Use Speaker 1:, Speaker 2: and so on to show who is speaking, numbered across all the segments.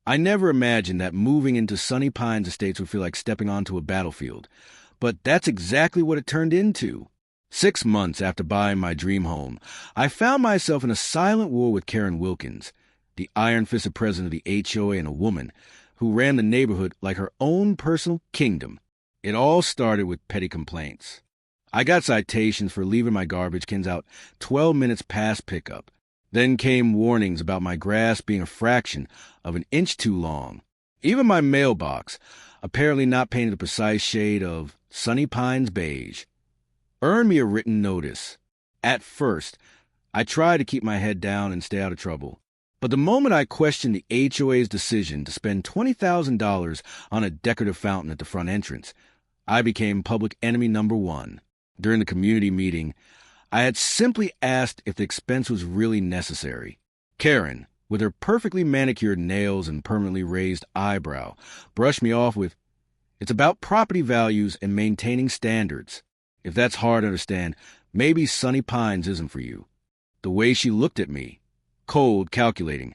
Speaker 1: I never imagined that moving into Sunny Pines Estates would feel like stepping onto a battlefield, but that's exactly what it turned into. 6 months after buying my dream home, I found myself in a silent war with Karen Wilkins, the iron-fisted president of the HOA and a woman who ran the neighborhood like her own personal kingdom. It all started with petty complaints. I got citations for leaving my garbage cans out 12 minutes past pickup. Then came warnings about my grass being a fraction of an inch too long. Even my mailbox, apparently not painted a precise shade of Sunny Pines beige, earned me a written notice. At first, I tried to keep my head down and stay out of trouble. But the moment I questioned the HOA's decision to spend $20,000 on a decorative fountain at the front entrance, I became public enemy number one. During the community meeting, I had simply asked if the expense was really necessary. Karen, with her perfectly manicured nails and permanently raised eyebrow, brushed me off with, "It's about property values and maintaining standards. If that's hard to understand, maybe Sunny Pines isn't for you." The way she looked at me, cold, calculating,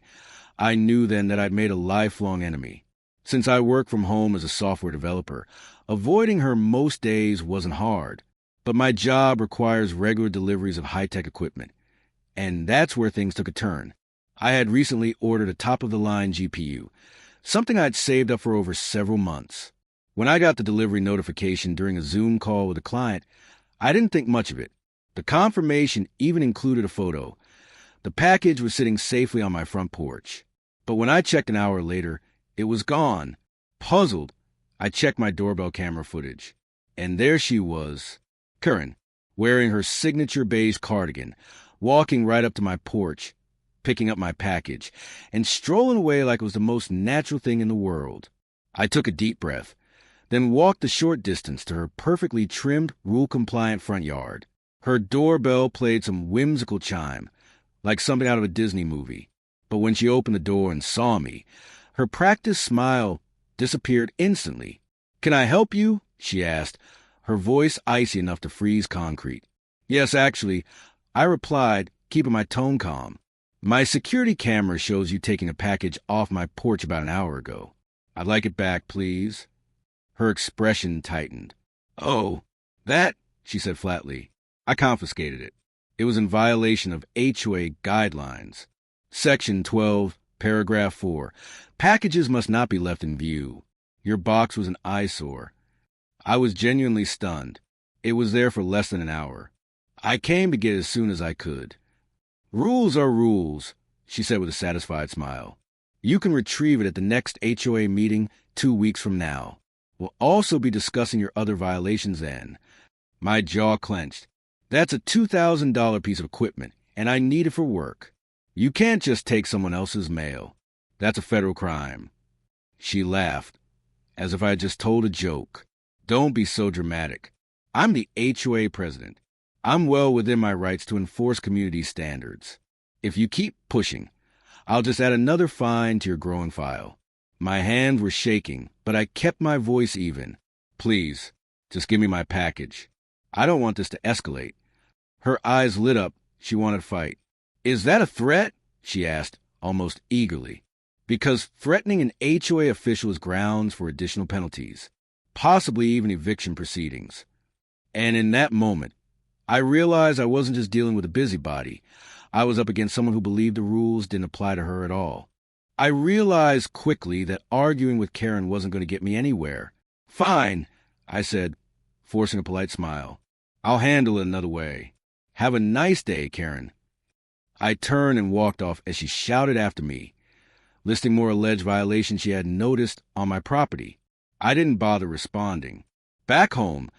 Speaker 1: I knew then that I'd made a lifelong enemy. Since I work from home as a software developer, avoiding her most days wasn't hard. But my job requires regular deliveries of high-tech equipment, and that's where things took a turn. I had recently ordered a top-of-the-line GPU, something I'd saved up for over several months. When I got the delivery notification during a Zoom call with a client, I didn't think much of it. The confirmation even included a photo. The package was sitting safely on my front porch. But when I checked an hour later, it was gone. Puzzled, I checked my doorbell camera footage. And there she was, Karen, wearing her signature beige cardigan, walking right up to my porch, picking up my package, and strolling away like it was the most natural thing in the world. I took a deep breath, then walked the short distance to her perfectly trimmed, rule-compliant front yard. Her doorbell played some whimsical chime, like something out of a Disney movie. But when she opened the door and saw me, her practiced smile disappeared instantly. "Can I help you?" she asked, her voice icy enough to freeze concrete. "Yes, actually," I replied, keeping my tone calm. "My security camera shows you taking a package off my porch about an hour ago. I'd like it back, please." Her expression tightened. "Oh, that," she said flatly. "I confiscated it. It was in violation of HOA guidelines. Section 12, paragraph 4. Packages must not be left in view. Your box was an eyesore." I was genuinely stunned. It was there for less than an hour. I came to get it as soon as I could. "Rules are rules," she said with a satisfied smile. "You can retrieve it at the next HOA meeting 2 weeks from now. We'll also be discussing your other violations then." My jaw clenched. "That's a $2,000 piece of equipment, and I need it for work. You can't just take someone else's mail. That's a federal crime." She laughed, as if I had just told a joke. "Don't be so dramatic. I'm the HOA president. I'm well within my rights to enforce community standards. If you keep pushing, I'll just add another fine to your growing file." My hands were shaking, but I kept my voice even. "Please, just give me my package. I don't want this to escalate." Her eyes lit up. She wanted to fight. "Is that a threat?" she asked, almost eagerly. Because threatening an HOA official is grounds for additional penalties, possibly even eviction proceedings. And in that moment, I realized I wasn't just dealing with a busybody. I was up against someone who believed the rules didn't apply to her at all. I realized quickly that arguing with Karen wasn't going to get me anywhere. "Fine," I said, forcing a polite smile. "I'll handle it another way. Have a nice day, Karen." I turned and walked off as she shouted after me, listing more alleged violations she had noticed on my property. I didn't bother responding. Back home,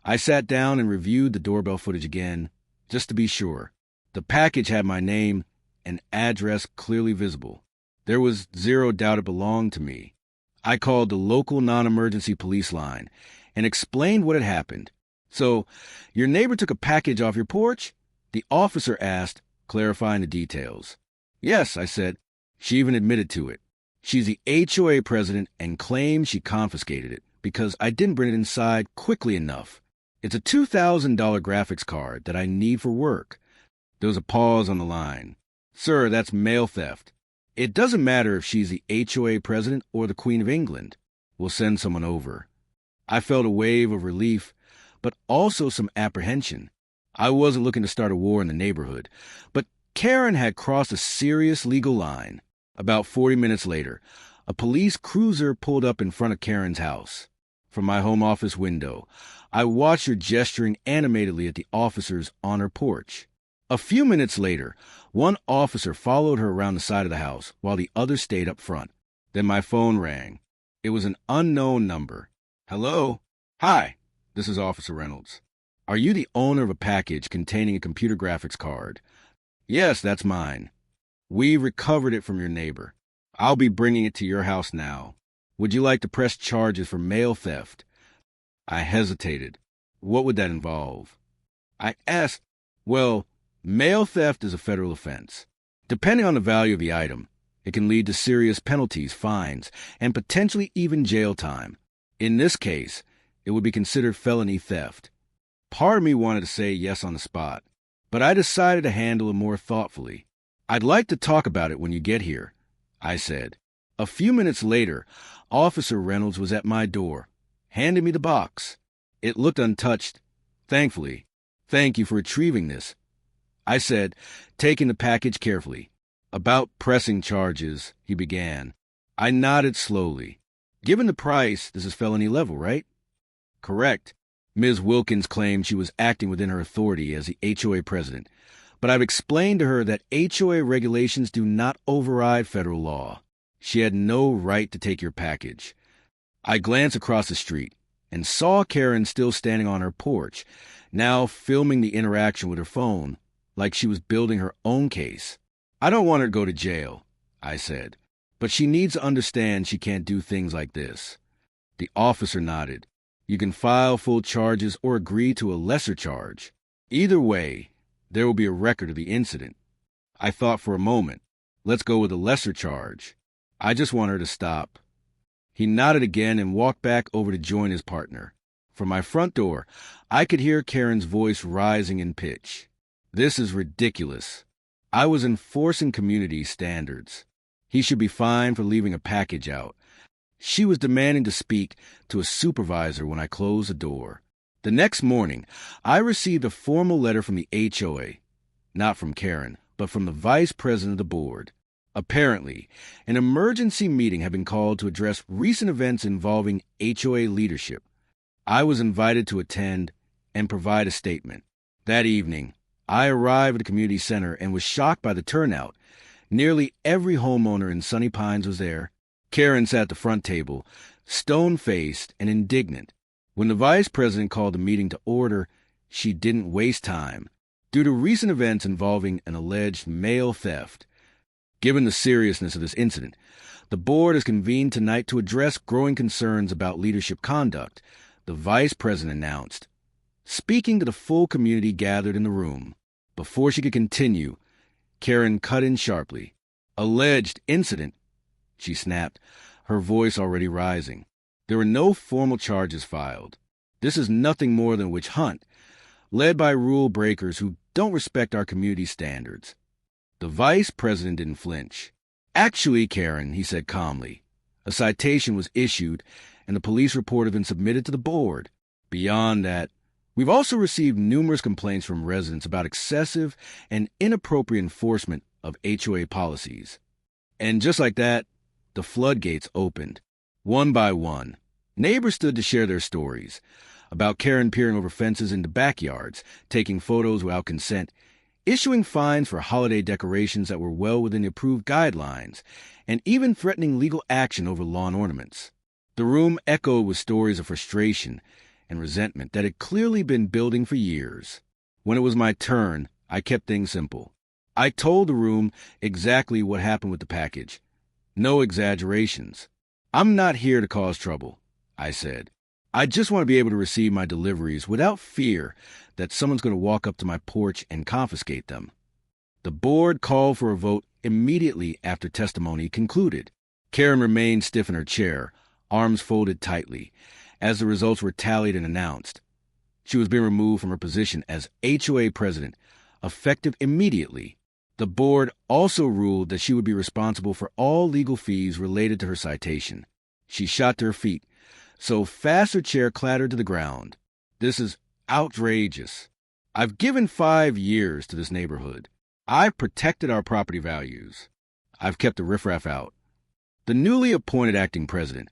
Speaker 1: I sat down and reviewed the doorbell footage again, just to be sure. The package had my name and address clearly visible. There was zero doubt it belonged to me. I called the local non-emergency police line and explained what had happened. "So, your neighbor took a package off your porch?" the officer asked, clarifying the details. "Yes," I said. She even admitted to it. She's the HOA president and claims she confiscated it because I didn't bring it inside quickly enough. It's a $2,000 graphics card that I need for work. There was a pause on the line. "Sir, that's mail theft." It doesn't matter if she's the HOA president or the Queen of England. We'll send someone over. I felt a wave of relief, but also some apprehension. I wasn't looking to start a war in the neighborhood, but Karen had crossed a serious legal line. About 40 minutes later, a police cruiser pulled up in front of Karen's house. From my home office window, I watched her gesturing animatedly at the officers on her porch. A few minutes later, one officer followed her around the side of the house while the other stayed up front. Then my phone rang. It was an unknown number. Hello? Hi, this is Officer Reynolds. Are you the owner of a package containing a computer graphics card? Yes, that's mine. We recovered it from your neighbor. I'll be bringing it to your house now. Would you like to press charges for mail theft? I hesitated. What would that involve? I asked, well, mail theft is a federal offense. Depending on the value of the item, it can lead to serious penalties, fines, and potentially even jail time. In this case, it would be considered felony theft. Part of me wanted to say yes on the spot, but I decided to handle it more thoughtfully. I'd like to talk about it when you get here, I said. A few minutes later, Officer Reynolds was at my door, handing me the box. It looked untouched. Thankfully. Thank you for retrieving this, I said, taking the package carefully. About pressing charges, he began. I nodded slowly. Given the price, this is felony level, right? Correct. Ms. Wilkins claimed she was acting within her authority as the HOA president, but I've explained to her that HOA regulations do not override federal law. She had no right to take your package. I glanced across the street and saw Karen still standing on her porch, now filming the interaction with her phone, like she was building her own case. I don't want her to go to jail, I said, but she needs to understand she can't do things like this. The officer nodded. You can file full charges or agree to a lesser charge. Either way, there will be a record of the incident. I thought for a moment. Let's go with a lesser charge. I just want her to stop. He nodded again and walked back over to join his partner. From my front door, I could hear Karen's voice rising in pitch. This is ridiculous. I was enforcing community standards. He should be fined for leaving a package out. She was demanding to speak to a supervisor when I closed the door. The next morning, I received a formal letter from the HOA, not from Karen, but from the vice president of the board. Apparently, an emergency meeting had been called to address recent events involving HOA leadership. I was invited to attend and provide a statement. That evening, I arrived at the community center and was shocked by the turnout. Nearly every homeowner in Sunny Pines was there. Karen sat at the front table, stone-faced and indignant. When the vice president called the meeting to order, she didn't waste time. Due to recent events involving an alleged mail theft, given the seriousness of this incident, the board has convened tonight to address growing concerns about leadership conduct, the vice president announced. Speaking to the full community gathered in the room, before she could continue, Karen cut in sharply. Alleged incident, she snapped, her voice already rising. There were no formal charges filed. This is nothing more than a witch hunt, led by rule breakers who don't respect our community standards. The vice president didn't flinch. Actually, Karen, he said calmly, a citation was issued and the police report had been submitted to the board. Beyond that, we've also received numerous complaints from residents about excessive and inappropriate enforcement of HOA policies. And just like that, the floodgates opened. One by one, neighbors stood to share their stories about Karen peering over fences into backyards, taking photos without consent, issuing fines for holiday decorations that were well within the approved guidelines, and even threatening legal action over lawn ornaments. The room echoed with stories of frustration and resentment that had clearly been building for years. When it was my turn, I kept things simple. I told the room exactly what happened with the package. No exaggerations. I'm not here to cause trouble, I said. I just want to be able to receive my deliveries without fear that someone's going to walk up to my porch and confiscate them. The board called for a vote immediately after testimony concluded. Karen remained stiff in her chair, arms folded tightly, as the results were tallied and announced. She was being removed from her position as HOA president, effective immediately. The board also ruled that she would be responsible for all legal fees related to her citation. She shot to her feet, so fast her chair clattered to the ground. This is outrageous. I've given 5 years to this neighborhood. I've protected our property values. I've kept the riffraff out. The newly appointed acting president,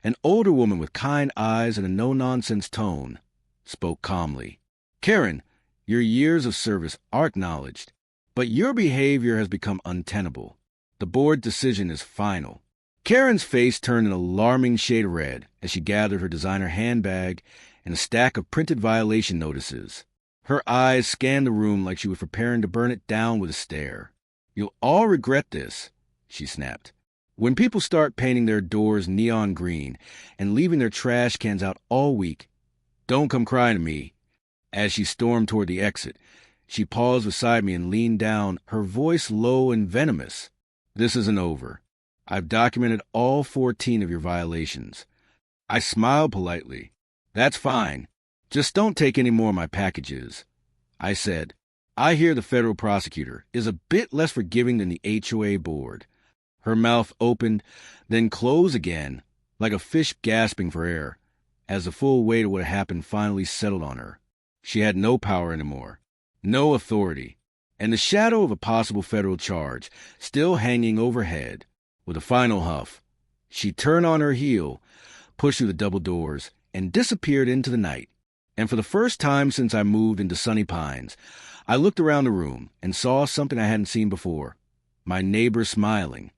Speaker 1: an older woman with kind eyes and a no-nonsense tone, spoke calmly. Karen, your years of service are acknowledged, but your behavior has become untenable. The board decision is final. Karen's face turned an alarming shade of red as she gathered her designer handbag and a stack of printed violation notices. Her eyes scanned the room like she was preparing to burn it down with a stare. You'll all regret this, she snapped. When people start painting their doors neon green and leaving their trash cans out all week, don't come crying to me. As she stormed toward the exit, she paused beside me and leaned down, her voice low and venomous. This isn't over. I've documented all 14 of your violations. I smiled politely. That's fine. Just don't take any more of my packages. I said, I hear the federal prosecutor is a bit less forgiving than the HOA board. Her mouth opened, then closed again, like a fish gasping for air, as the full weight of what had happened finally settled on her. She had no power anymore, no authority, and the shadow of a possible federal charge still hanging overhead. With a final huff, she turned on her heel, pushed through the double doors, and disappeared into the night. And for the first time since I moved into Sunny Pines, I looked around the room and saw something I hadn't seen before. My neighbor smiling.